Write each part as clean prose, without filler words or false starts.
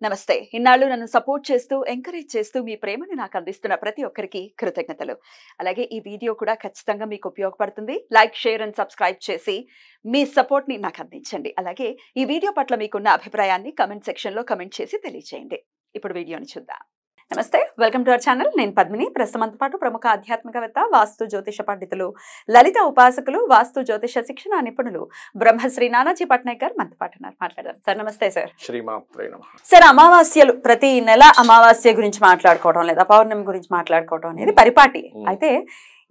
నమస్తే. ఇన్నాళ్ళు నన్ను సపోర్ట్ చేస్తూ, ఎంకరేజ్ చేస్తూ మీ ప్రేమని నాకు అందిస్తున్న ప్రతి ఒక్కరికి కృతజ్ఞతలు. అలాగే ఈ వీడియో కూడా ఖచ్చితంగా మీకు ఉపయోగపడుతుంది. లైక్, షేర్ అండ్ సబ్స్క్రైబ్ చేసి మీ సపోర్ట్‌ని నాకు అందించండి. అలాగే ఈ వీడియో పట్ల మీకున్న అభిప్రాయాన్ని కామెంట్ సెక్షన్‌లో కామెంట్ చేసి తెలియజేయండి. ఇప్పుడు వీడియోని చూద్దాం. నమస్తే, వెల్కమ్ టు అవర్ ఛానల్. నేను పద్మిని. ప్రస్తుతంతో పాటు ప్రముఖ ఆధ్యాత్మికవేత్త, వాస్తు జ్యోతిష పండితులు, లలిత ఉపాసకులు, వాస్తు జ్యోతిష శిక్షణ నిపుణులు బ్రహ్మశ్రీ నానాజీ పట్నాయక్ గారు మనతో పాటు ఉన్నారు. మాట్లాడదాం సార్. నమస్తే సార్. శ్రీమాత్రే నమః. సార్, అమావాస్యలు ప్రతి నెల అమావాస్య గురించి మాట్లాడుకోవడం లేదా పౌర్ణమి గురించి మాట్లాడుకోవడం అనేది పరిపాటి. అయితే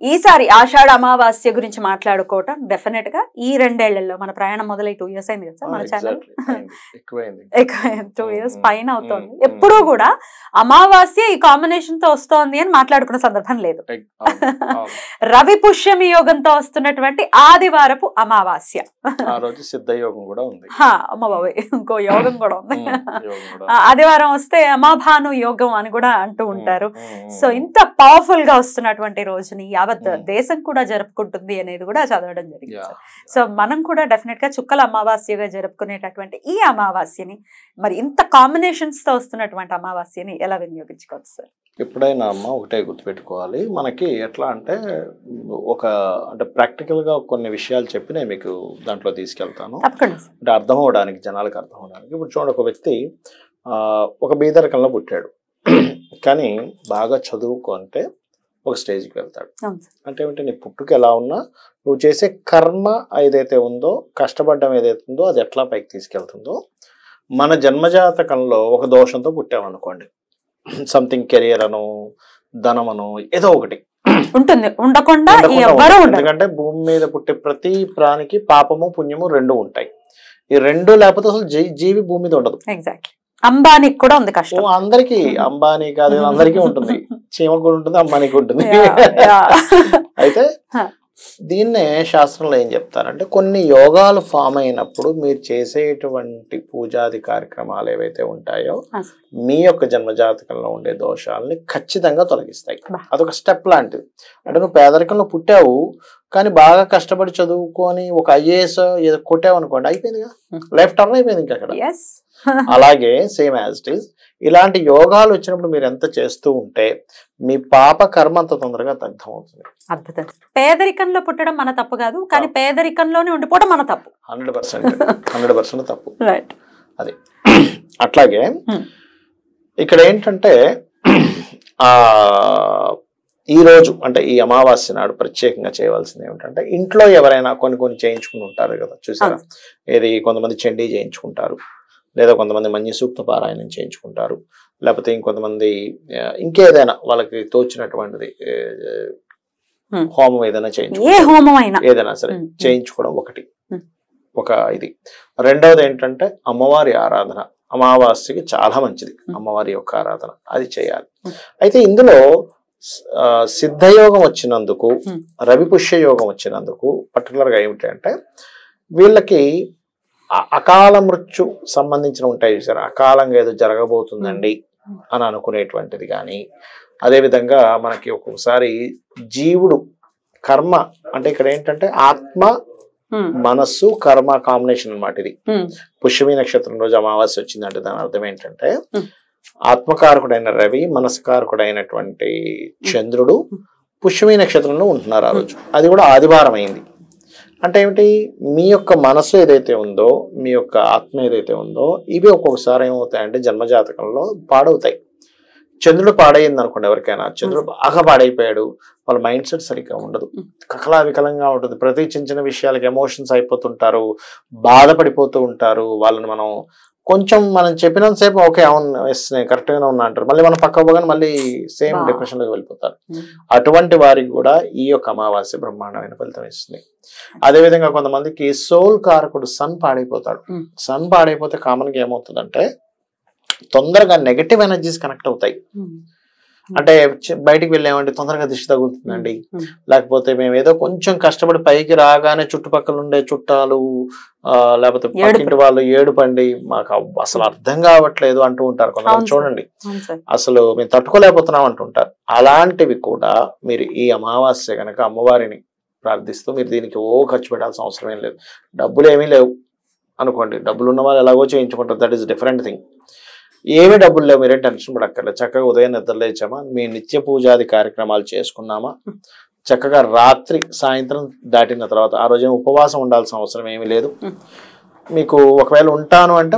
ఈసారి ఆషాఢ అమావాస్య గురించి మాట్లాడుకోవటం డెఫినెట్ గా ఈ 2 ఏళ్లలో మన ప్రయాణం మొదలై 2 years అయింది కదా సార్ మన ఛానల్. 2 years పైన అవుతోంది. ఎప్పుడూ కూడా అమావాస్య ఈ కాంబినేషన్ తో వస్తోంది అని మాట్లాడుకున్న సందర్భం లేదు. రవి పుష్యమి యోగంతో వస్తున్నటువంటి ఆదివారపు అమావాస్య. ఆ రోజు సిద్ధ యోగం కూడా ఉంది. అమ్మ బాబాయ్, ఇంకో యోగం కూడా ఉంది. ఆదివారం వస్తే అమాభాను యోగం అని కూడా అంటూ ఉంటారు. సో ఇంత పవర్ఫుల్ గా వస్తున్నటువంటి రోజుని యావత్ దేశం కూడా జరుపుకుంటుంది అనేది కూడా చదవడం జరిగింది. సో మనం కూడా డెఫినెట్ గా చుక్కల అమావాస్యగా జరుపుకునేటటువంటి ఈ అమావాస్యని, మరి ఇంత కాంబినేషన్స్ తో వస్తున్నటువంటి అమావాస్యని ఎలా వినియోగించుకోవచ్చు సార్? ఎప్పుడైనా అమ్మ ఒకటే గుర్తుపెట్టుకోవాలి, మనకి ఎట్లా అంటే అంటే ప్రాక్టికల్ గా కొన్ని విషయాలు చెప్పి నేను మీకు దాంట్లో తీసుకెళ్తాను. అంటే అర్థం అవడానికి, జనాలకు అర్థం అవడానికి. ఇప్పుడు చూడండి, ఒక వ్యక్తి ఒక బీదరికంలో పుట్టాడు, కానీ బాగా చదువుకుంటే ఒక స్టేజ్కి వెళ్తాడు. అంటే ఏమంటే నీ పుట్టుక ఎలా ఉన్నా నువ్వు చేసే కర్మ ఏదైతే ఉందో, కష్టపడడం ఏదైతే ఉందో, అది ఎట్లా పైకి తీసుకెళ్తుందో. మన జన్మజాతకంలో ఒక దోషంతో పుట్టామనుకోండి, సంథింగ్ కెరియర్ అను, ధనం అను, ఏదో ఒకటి ఉంటుంది, ఉండకుండా. ఎందుకంటే భూమి మీద పుట్టే ప్రతి ప్రాణికి పాపము పుణ్యము 2 ఉంటాయి. ఈ 2 లేకపోతే అసలు జీవి భూమి మీద ఉండదు. ఎగ్జాక్ట్లీ. అంబానీకి కూడా ఉంది కష్టం. అందరికి, అంబానీ కాదు, అందరికీ ఉంటుంది. చీమకు కూడా ఉంటుంది, అంబానీకి ఉంటుంది. అయితే దీన్నే శాస్త్రంలో ఏం చెప్తారంటే, కొన్ని యోగాలు ఫామ్ అయినప్పుడు మీరు చేసేటువంటి పూజాది కార్యక్రమాలు ఏవైతే ఉంటాయో మీ యొక్క జన్మజాతకంలో ఉండే దోషాలని ఖచ్చితంగా తొలగిస్తాయి. అదొక స్టెప్ లాంటిది. అంటే నువ్వు పేదరికంలో పుట్టావు, కానీ బాగా కష్టపడి చదువుకొని ఒక IAS ఏదో కొట్టావు అనుకోండి, అయిపోయిందిగా, లైఫ్ టర్న్ అయిపోయింది ఇంకా అక్కడ. అలాగే సేమ్ యాజ్ ఇట్ ఈస్, ఇలాంటి యోగాలు వచ్చినప్పుడు మీరు ఎంత చేస్తూ ఉంటే మీ పాప కర్మ అంత తొందరగా దగ్ధం అవుతుంది. అద్భుతం. పేదరికంలో పుట్టడం మన తప్పు కాదు, కానీ పేదరికంలోనే ఉండిపోవడం మన తప్పు. 100% తప్పు. అది అట్లాగే ఇక్కడ ఏంటంటే, ఈ రోజు అంటే ఈ అమావాస్య నాడు ప్రత్యేకంగా చేయవలసింది ఏమిటంటే, ఇంట్లో ఎవరైనా కొన్ని చేయించుకుని ఉంటారు కదా, చూసారా? ఏది కొంతమంది చండీ చేయించుకుంటారు, లేదా కొంతమంది మన్య సూక్త పారాయణం చేయించుకుంటారు, లేకపోతే ఇంకొంతమంది ఇంకేదైనా వాళ్ళకి తోచినటువంటిది హోమం ఏదైనా చేయించుకోవడం, ఏదైనా సరే చేయించుకోవడం ఒక ఇది. రెండవది ఏంటంటే అమ్మవారి ఆరాధన. అమావాస్యకి చాలా మంచిది అమ్మవారి యొక్క ఆరాధన, అది చేయాలి. అయితే ఇందులో సిద్ధయోగం వచ్చినందుకు, రవి పుష్య యోగం వచ్చినందుకు పర్టికులర్ గా ఏమిటి అంటే, వీళ్ళకి అకాల మృత్యు సంబంధించిన ఉంటాయి సార్. అకాలంగా ఏదో జరగబోతుందండి అని అనుకునేటువంటిది కానీ, అదేవిధంగా మనకి ఒక్కొక్కసారి జీవుడు కర్మ, అంటే ఇక్కడ ఏంటంటే ఆత్మ మనస్సు కర్మ కాంబినేషన్ అన్నమాట. ఇది పుష్యమి నక్షత్రం రోజు అమావాస్య వచ్చిందంటే దాని అర్థం ఏంటంటే, ఆత్మకారకుడైన రవి, మనస్కారకుడైనటువంటి చంద్రుడు పుష్యమి నక్షత్రంలో ఉంటున్నారు ఆ రోజు. అది కూడా ఆదివారం అయింది. అంటే ఏమిటి, మీ యొక్క మనసు ఏదైతే ఉందో, మీ యొక్క ఆత్మ ఏదైతే ఉందో, ఇవి ఒక్కొక్కసారి ఏమవుతాయంటే జన్మజాతకంలో పాడవుతాయి. చంద్రుడు పాడైంది అనుకోండి, ఎవరికైనా చంద్రుడు బాగా పాడైపోయాడు, వాళ్ళ మైండ్ సెట్ సరిగ్గా ఉండదు, కకలా వికలంగా ఉంటుంది, ప్రతి చిన్న విషయాలకి ఎమోషన్స్ అయిపోతుంటారు, బాధపడిపోతూ ఉంటారు. వాళ్ళని మనం చెప్పినంతసేపు ఓకే అవును నేను కరెక్ట్ గానే ఉన్నా అంటారు, మళ్ళీ మనం పక్క పోగానే మళ్ళీ సేమ్ డిప్రెషన్ లోకి వెళ్ళిపోతారు. అటువంటి వారికి కూడా ఈ యొక్క అమావాస్య బ్రహ్మాండమైన ఫలితం ఇస్తుంది. అదేవిధంగా కొంతమందికి సోల్ కారకుడు సన్ పాడైపోతాడు. సన్ పాడైపోతే కామన్ గా ఏమవుతుందంటే తొందరగా నెగటివ్ ఎనర్జీస్ కనెక్ట్ అవుతాయి. అంటే బయటికి వెళ్ళామంటే తొందరగా దిష్టి తగులుతుందండి, లేకపోతే మేము ఏదో కొంచెం కష్టపడి పైకి రాగానే చుట్టుపక్కల ఉండే చుట్టాలు లేకపోతే పక్కింటి వాళ్ళు ఏడుపండి మాకు అసలు అర్థం కావట్లేదు అంటూ ఉంటారు కొంతమంది. చూడండి, అసలు మేము తట్టుకోలేకపోతున్నాం అంటుంటారు. అలాంటివి కూడా మీరు ఈ అమావాస్య కనుక అమ్మవారిని ప్రార్థిస్తూ, మీరు దీనికి ఖర్చు పెట్టాల్సిన అవసరం ఏం లేదు, డబ్బులు ఏమీ లేవు అనుకోండి, డబ్బులు ఉన్న వాళ్ళు ఎలాగో చేయించుకుంటారు, దట్ ఈస్ డిఫరెంట్ థింగ్. ఏమి డబ్బులు లేవు, మీరేం టెన్షన్ పడక్కర్లేదు. చక్కగా ఉదయం నిద్రలేచామా, మీ నిత్య పూజాది కార్యక్రమాలు చేసుకున్నామా, చక్కగా రాత్రి సాయంత్రం దాటిన తర్వాత ఆ రోజు ఉపవాసం ఉండాల్సిన అవసరం ఏమీ లేదు. మీకు ఒకవేళ ఉంటాను అంటే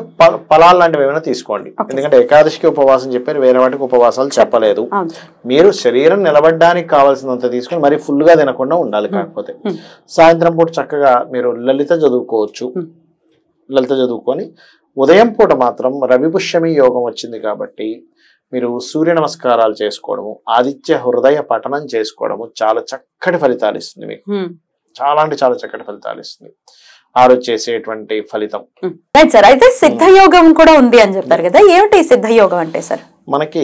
ఫలాలు లాంటివి ఏమైనా తీసుకోండి. ఎందుకంటే ఏకాదశికి ఉపవాసం చెప్పారు, వేరే వాటికి ఉపవాసాలు చెప్పలేదు. మీరు శరీరం నిలబడడానికి కావాల్సినంత తీసుకొని మరి ఫుల్ గా తినకుండా ఉండాలి. కాకపోతే సాయంత్రం పూట చక్కగా మీరు లలిత చదువుకోవచ్చు. లలిత చదువుకొని ఉదయం పూట మాత్రం రవిపుష్యమి యోగం వచ్చింది కాబట్టి మీరు సూర్య నమస్కారాలు చేసుకోవడము, ఆదిత్య హృదయ పఠనం చేసుకోవడము చాలా చక్కటి ఫలితాలు ఇస్తుంది. మీకు చాలా అంటే చాలా చక్కటి ఫలితాలు ఇస్తుంది ఆ రోజు చేసేటువంటి ఫలితం. Right sir. అయితే సిద్ధయోగం కూడా ఉంది అని చెప్పారు కదా, ఏమిటి సిద్ధయోగం అంటే సార్? మనకి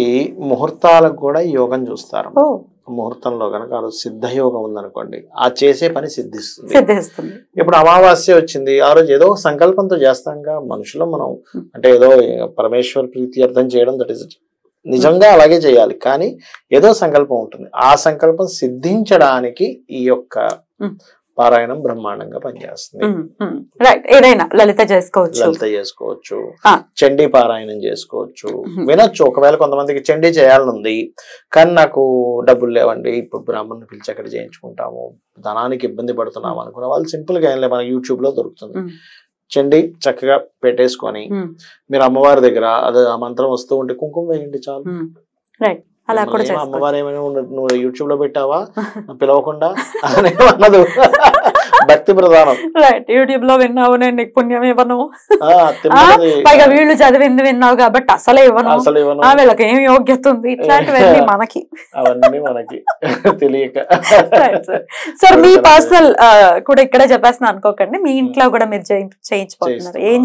ముహూర్తాలకు కూడా యోగం చూస్తారు. ముహూర్తంలో కనుక ఆ రోజు సిద్ధయోగం ఉందనుకోండి, ఆ చేసే పని సిద్ధిస్తుంది. ఇప్పుడు అమావాస్య వచ్చింది, ఆ రోజు ఏదో సంకల్పంతో చేస్తాంగా మనుషులు మనం, అంటే ఏదో పరమేశ్వర ప్రీత్యర్థం చేయడం, దట్ ఈస్ నిజంగా అలాగే చేయాలి. కానీ ఏదో సంకల్పం ఉంటుంది, ఆ సంకల్పం సిద్ధించడానికి ఈ యొక్క పారాయణం బ్రహ్మాండంగా పనిచేస్తుంది. ఏదైనా లలిత చేసుకోవచ్చు, చండీ పారాయణం చేసుకోవచ్చు, వినొచ్చు. ఒకవేళ కొంతమందికి చండీ చేయాలని ఉంది కానీ నాకు డబ్బులు లేవండి, ఇప్పుడు బ్రాహ్మణ్ని పిలిచి అక్కడ చేయించుకుంటాము, ధనానికి ఇబ్బంది పడుతున్నాము అనుకున్న వాళ్ళు సింపుల్ గా ఏం లేదు, మన యూట్యూబ్ లో దొరుకుతుంది. చండీ చక్కగా పెట్టేసుకొని మీరు అమ్మవారి దగ్గర అది ఆ మంత్రం వస్తూ ఉంటే కుంకుమ వేయండి చాలు. అమ్మవారు ఏమైనా నువ్వు యూట్యూబ్ లో పెట్టావా పిలవకుండా అన్నదు, భక్తి ప్రధానం. యూట్యూబ్ లో విన్నావు, నేను నీకు పుణ్యం ఇవ్వను, పైగా వీళ్ళు చదివింది విన్నావు కాబట్టి అసలే ఇవ్వను, వీళ్ళకి ఏం యోగ్యత ఉంది, ఇట్లాంటివన్నీ మనకి అవన్నీ మనకి తెలియక. సార్ మీ పర్సనల్ కూడా ఇక్కడే చెప్పేస్తున్నా అనుకోకండి, మీ ఇంట్లో కూడా మీరు చేయించబోతున్నారు, ఏం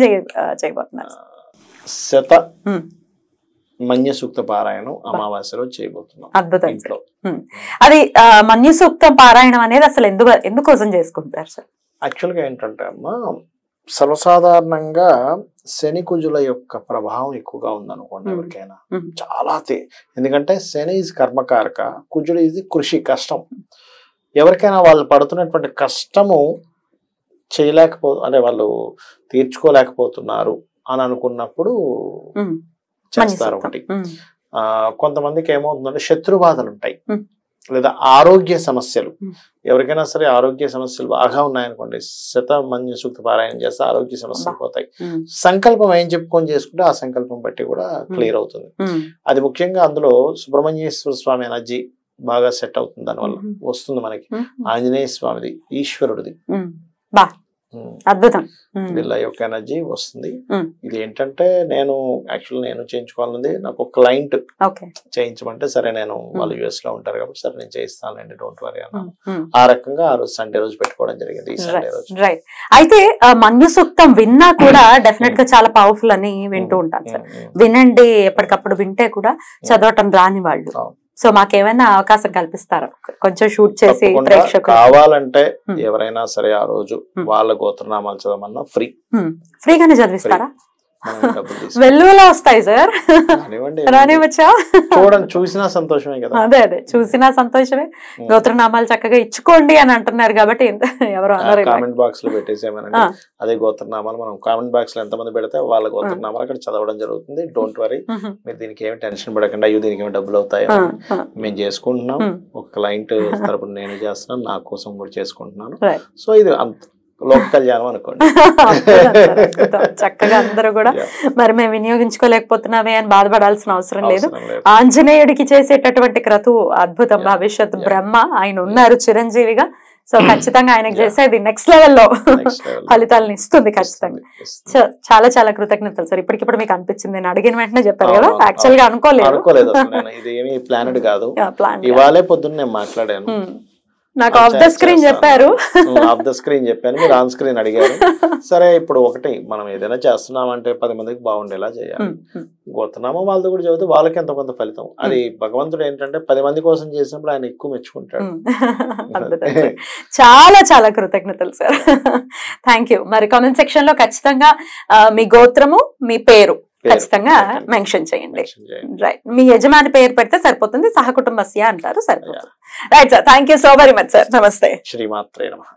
చేయబోతున్నారు? శత మన్య సూక్త పారాయణం అమావాస్య రోజు చేయబోతున్నాం. అద్భుతం. అది మన్య సూక్త పారాయణం అనేది అసలు ఎందుకోసం చేసుకుంటారు సార్? యాక్చువల్ గా ఏంటంటే అమ్మా, సర్వసాధారణంగా శని కుజుల యొక్క ప్రభావం ఎక్కువగా ఉందనుకోండి ఎవరికైనా, చాలా ఎందుకంటే శని ఈజ్ కర్మకారక, కుజుడు ఇది కృషి కష్టం. ఎవరికైనా వాళ్ళు పడుతున్నటువంటి కష్టము అంటే వాళ్ళు తీర్చుకోలేకపోతున్నారు అని అనుకున్నప్పుడు చేస్తారు. ఒకటి కొంతమందికి ఏమవుతుందంటే శత్రుబాధలు ఉంటాయి, లేదా ఆరోగ్య సమస్యలు. ఎవరికైనా సరే ఆరోగ్య సమస్యలు బాగా ఉన్నాయనుకోండి, శత మన్య సూక్త పారాయణం చేస్తే ఆరోగ్య సమస్యలు పోతాయి. సంకల్పం ఏం చెప్పుకొని చేసుకుంటే ఆ సంకల్పం బట్టి కూడా క్లియర్ అవుతుంది. అది ముఖ్యంగా అందులో సుబ్రహ్మణ్యేశ్వర స్వామి ఎనర్జీ బాగా సెట్ అవుతుంది, దానివల్ల వస్తుంది మనకి. ఆంజనేయ స్వామిది, ఈశ్వరుడిది అద్భుతం వీళ్ళ యొక్క ఎనర్జీ వస్తుంది. ఇది ఏంటంటే నేను చేయించుకోవాలనుంది, నాకు ఒక క్లయింట్ చేయించమంటే సరే నేను వాళ్ళు యుఎస్ లో ఉంటారు కాబట్టి సరే నేను చేయిస్తానండి, డోంట్ వరీ అన్నాను. ఆ రకంగా ఆ రోజు సండే రోజు పెట్టుకోవడం జరిగింది. ఈ సండే రోజు అయితే మన్య సూక్తం విన్నా కూడా డెఫినెట్ గా చాలా పవర్ఫుల్ అని వింటూ ఉంటాను సార్. వినండి, ఎప్పటికప్పుడు వింటే కూడా చదవటం రాని వాళ్ళు, సో మాకేమైనా అవకాశం కల్పిస్తారా కొంచెం షూట్ చేసి? కావాలంటే ఎవరైనా సరే ఆ రోజు వాళ్ళ గోత్రనామాలు చదవమన్నా ఫ్రీగానే చదివిస్తారా? వెల్లువలా వస్తాయి సార్, రానివచ్చా? చూడండి, చూసినా సంతోషమే కదా. అదే చూసినా సంతోషమే. గోత్రనామాలు చక్కగా ఇచ్చుకోండి అని అంటున్నారు కాబట్టి ఎవరు కామెంట్ బాక్స్ లో పెట్టేసేమనండి, అదే గోత్రనామాలు మనం కామెంట్ బాక్స్ లో ఎంతమంది పెడితే వాళ్ళ గోత్రనామాలు అక్కడ చదవడం జరుగుతుంది. డోంట్ వరీ, మీరు దీనికి ఏమి టెన్షన్ పడకండి, అయ్యో దీనికి ఏమి డబ్బులు అవుతాయో. మేము చేసుకుంటున్నాం, ఒక క్లయింట్ తరపున నేను చేస్తున్నాను, నా కోసం కూడా చేసుకుంటున్నాను. సో ఇది అంత లోక కళ్యాణం అనుకోండి. చక్కగా అందరూ కూడా మరి మేము వినియోగించుకోలేకపోతున్నామే అని బాధపడాల్సిన అవసరం లేదు. ఆంజనేయుడికి చేసేటటువంటి క్రతువు అద్భుతం, భవిష్యత్ బ్రహ్మ ఆయన ఉన్నారు చిరంజీవిగా. సో ఖచ్చితంగా ఆయనకు చేసేది నెక్స్ట్ లెవెల్లో ఫలితాలను ఇస్తుంది ఖచ్చితంగా. చాలా చాలా కృతజ్ఞతలు సార్. ఇప్పటికిప్పుడు మీకు అనిపించింది, నేను అడిగిన వెంటనే చెప్పారు కదా, యాక్చువల్ గా అనుకోలేదు. ఇది ఏమి ప్లానెడ్ కాదు, ఇవాళే పొద్దున్న నేను మాట్లాడాను, నాకు ఆఫ్ ద స్క్రీన్ చెప్పారు. ఆఫ్ ద స్క్రీన్ చెప్పాను, మీరు ఆన్ స్క్రీన్ అడిగారు. సరే ఇప్పుడు ఒకటి, మనం ఏదైనా చేస్తున్నామంటే 10 మందికి బాగుండేలా చేయాలి. గోత్రనామం వాళ్ళతో కూడా చదివితే వాళ్ళకి ఎంత కొంత ఫలితం. అది భగవంతుడు ఏంటంటే 10 మంది కోసం చేసినప్పుడు ఆయన ఎక్కువ మెచ్చుకుంటాడు. చాలా చాలా కృతజ్ఞతలు సార్. Thank you. మరి కామెంట్ సెక్షన్ లో ఖచ్చితంగా మీ గోత్రము, మీ పేరు ఖచ్చితంగా మెన్షన్ చేయండి. రైట్, మీ యజమాని పేరు పెడితే సరిపోతుంది, సహకుటుంబస్య అంటారు, సరిపోతుంది. Right sir, thank you so very much sir. నమస్తే. శ్రీమాత్రే నమః.